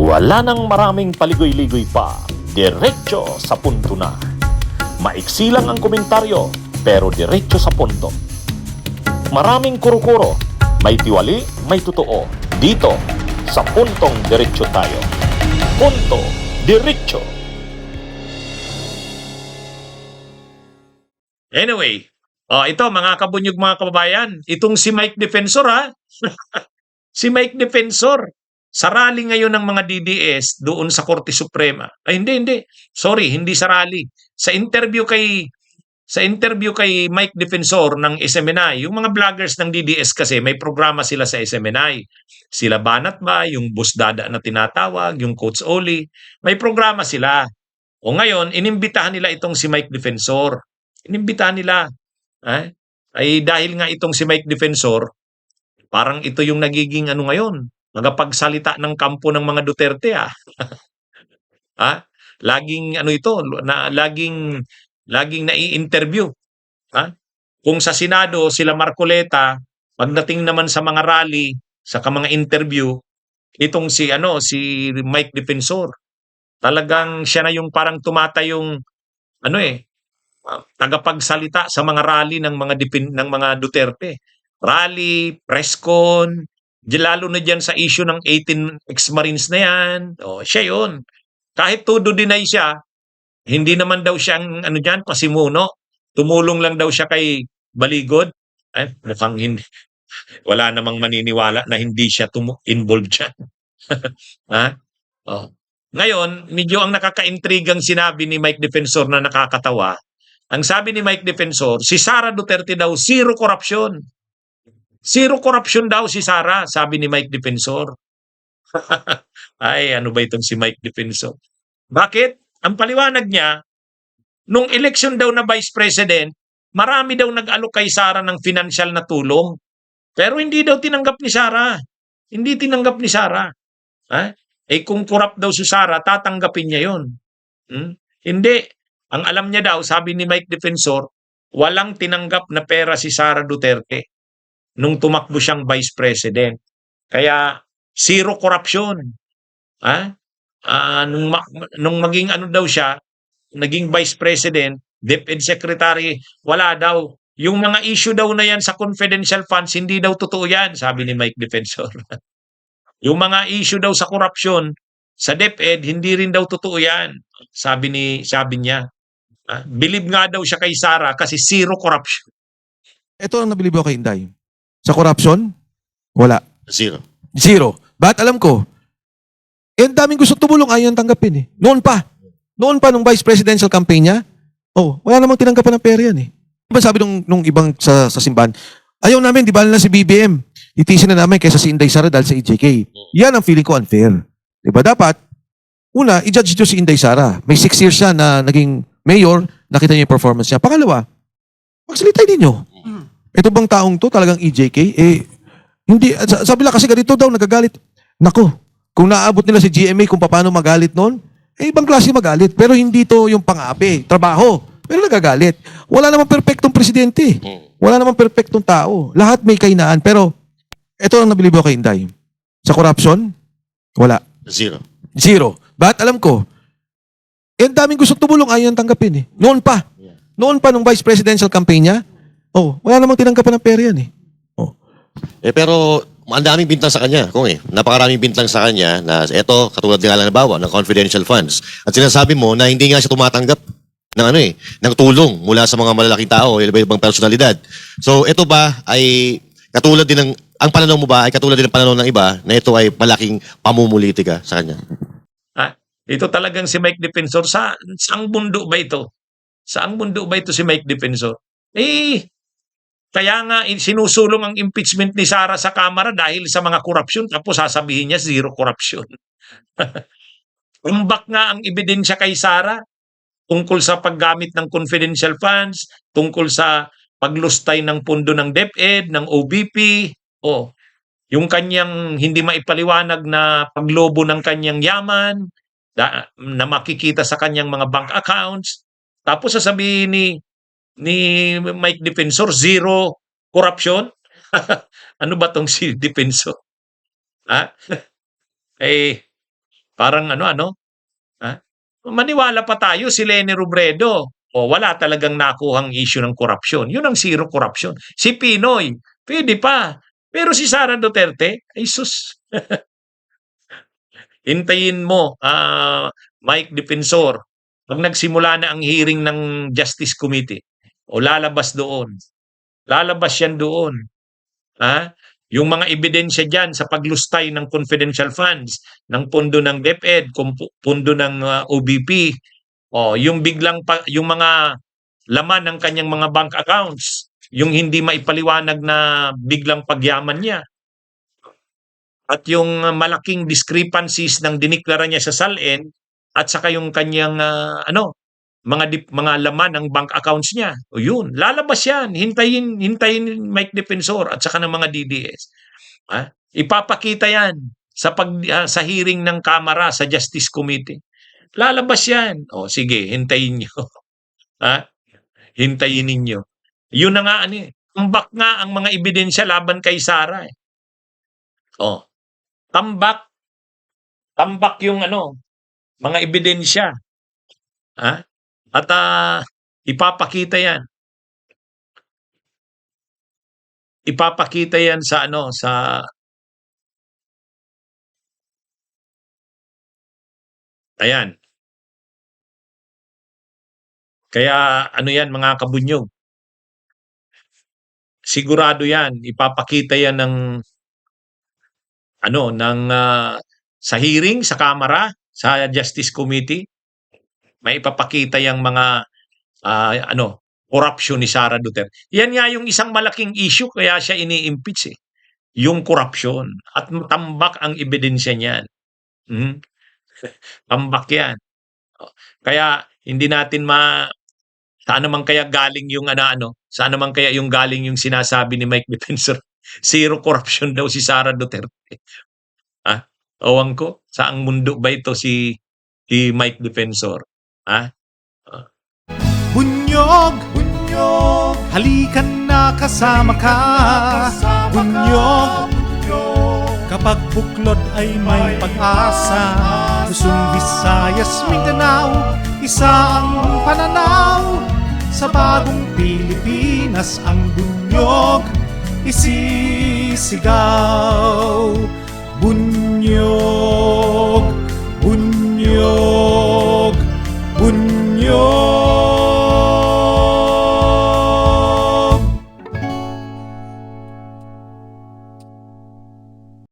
Wala nang maraming paligoy-ligoy pa, diretso sa punto na. Maiksi lang ang komentaryo, pero diretso sa punto. Maraming kuro-kuro, may tiwali, may totoo. Dito, sa puntong diretso tayo. Punto, diretso. Anyway, ito mga kabunyog mga kababayan, itong si Mike Defensor si Mike Defensor, sa rally ngayon ng mga DDS doon sa Korte Suprema. Ay hindi. Sorry, hindi sa rally. Sa interview kay Mike Defensor ng SMNI, yung mga vloggers ng DDS kasi may programa sila sa SMNI. Sila Banat ba, yung Boss Dada na tinatawag, yung Coach Oli, may programa sila. O ngayon, inimbitahan nila itong si Mike Defensor. Inimbitahan nila. Ay dahil nga itong si Mike Defensor, parang ito yung nagiging ngayon, magapagsalita ng kampo ng mga Duterte Laging laging nai-interview. Kung sa Senado sila Marcoleta, pagdating naman sa mga rally, sa mga interview, itong si Mike Defensor, talagang siya na yung parang tumatayong tagapagsalita sa mga rally ng mga Duterte. Rally, press con, lalo na diyan sa issue ng 18 ex-Marines na yan. Siya yun. Kahit todo deny siya, hindi naman daw siya ang pasimuno. Tumulong lang daw siya kay Baligod. Mukhang hindi. Wala namang maniniwala na hindi siya involved dyan. Ngayon, medyo ang nakaka-intrigang sinabi ni Mike Defensor na nakakatawa. Ang sabi ni Mike Defensor, si Sara Duterte daw, zero corruption. Zero corruption daw si Sara, sabi ni Mike Defensor. Ay, ano ba itong si Mike Defensor? Bakit? Ang paliwanag niya, nung election daw na Vice President, marami daw nag-alok kay Sara ng financial na tulong. Pero hindi daw tinanggap ni Sara. Hindi tinanggap ni Sara. Kung corrupt daw si Sara, tatanggapin niya yun. Hindi. Ang alam niya daw, sabi ni Mike Defensor, walang tinanggap na pera si Sara Duterte nung tumakbo siyang Vice President. Kaya, zero corruption. Nung maging daw siya, naging Vice President, DepEd Secretary, wala daw. Yung mga issue daw na yan sa confidential funds, hindi daw totoo yan, sabi ni Mike Defensor. Yung mga issue daw sa corruption, sa DepEd, hindi rin daw totoo yan, sabi niya. Believe nga daw siya kay Sara kasi zero corruption. Ito ang nabilib ako kay Inday. Sa corruption, wala. Zero. Zero. Bakit alam ko? Ang daming gusto tumulong, ayaw tanggapin Noon pa nung vice presidential campaign niya, wala namang tinanggapan ng pera yan Diba sabi nung ibang sa simbahan, ayaw namin, di ba na si BBM, itisin na namin kaysa si Inday Sara dahil sa EJK. Yan ang feeling ko unfair. Diba dapat, una, i-judge nyo si Inday Sara. May 6 years siya na naging mayor, nakita niyo yung performance niya. Pangalawa, magsalitay ninyo. Ito bang taong to talagang EJK? Hindi, sabi lang kasi ganito daw, nagagalit. Nako, kung naabot nila si GMA kung paano magalit noon, ibang klase magalit. Pero hindi to yung pang-api, trabaho. Pero nagagalit. Wala namang perfectong presidente. Wala namang perfectong tao. Lahat may kainaan. Pero, ito ang nabilib ko kay Inday. Sa corruption, wala. Zero. Zero. Bakit alam ko? Ang daming gusto tumulong, ayaw tanggapin Noon pa nung vice presidential campaign niya, wala namang tinanggapan ng pera yan Pero ang daming bintang sa kanya, napakaraming bintang sa kanya na eto, katulad nga lang nabawa ng confidential funds. At sinasabi mo na hindi nga siya tumatanggap ng ng tulong mula sa mga malalaking tao, ibang personalidad. So ito ba ay katulad din ang pananaw mo ba ay katulad din ng pananaw ng iba na ito ay malaking pamumulitika sa kanya? Ito talagang si Mike Defensor. Saang mundo ba ito? Saang mundo ba ito si Mike Defensor? Kaya nga sinusulong ang impeachment ni Sara sa Kamara dahil sa mga korupsyon, tapos sasabihin niya zero corruption. Umbak nga ang ebidensya kay Sara tungkol sa paggamit ng confidential funds, tungkol sa paglustay ng pondo ng DepEd, ng OBP, yung kanyang hindi maipaliwanag na paglobo ng kanyang yaman, na makikita sa kanyang mga bank accounts. Tapos sasabihin ni Mike Defensor, zero corruption? Ano ba tong si Defensor? Parang ano? Ha? Maniwala pa tayo si Leni Robredo. O wala talagang nakuhang issue ng korupsyon. Yun ang zero corruption. Si Pinoy, pwede pa. Pero si Sara Duterte, ay sus. Hintayin mo, Mike Defensor, pag nagsimula na ang hearing ng Justice Committee, o lalabas doon. Lalabas yan doon. Ha? Yung mga ebidensya dyan sa paglustay ng confidential funds, ng pondo ng DepEd, pondo ng OBP, yung biglang yung mga laman ng kanyang mga bank accounts, yung hindi maipaliwanag na biglang pagyaman niya. At yung malaking discrepancies ng diniklara niya sa SALN at saka yung kanyang mga laman ng bank accounts niya. O yun, lalabas yan. Hintayin Mike Defensor at saka ng mga DDS. Ipapakita yan sa hearing ng Kamara sa Justice Committee. Lalabas yan. O sige, hintayin niyo. Hintayin ninyo. Yun na nga tambak nga ang mga ebidensya laban kay Sara. Tambak yung mga ebidensya. At ipapakita yan. Ipapakita yan sa ayan. Kaya yan mga kabunyog. Sigurado yan, ipapakita yan ng sa hearing sa Kamara, sa Justice Committee. May ipapakita yung mga corruption ni Sara Duterte. Yan nga yung isang malaking issue kaya siya ini-impeach yung corruption at tambak ang ebidensya niyan. Tambak yan. Kaya hindi natin saan naman kaya galing yung saan naman kaya yung galing yung sinasabi ni Mike Defensor, zero corruption daw si Sara Duterte. Awang ko, saang mundo ba ito si Mike Defensor? Bunyog, halikan na kasama ka. Bunyog, kapag buklod ay may pag-asa. Luzon, Visayas, Mindanao, isa ang pananaw. Sa bagong Pilipinas ang bunyog isisigaw. Bunyog, bunyog, bunyog.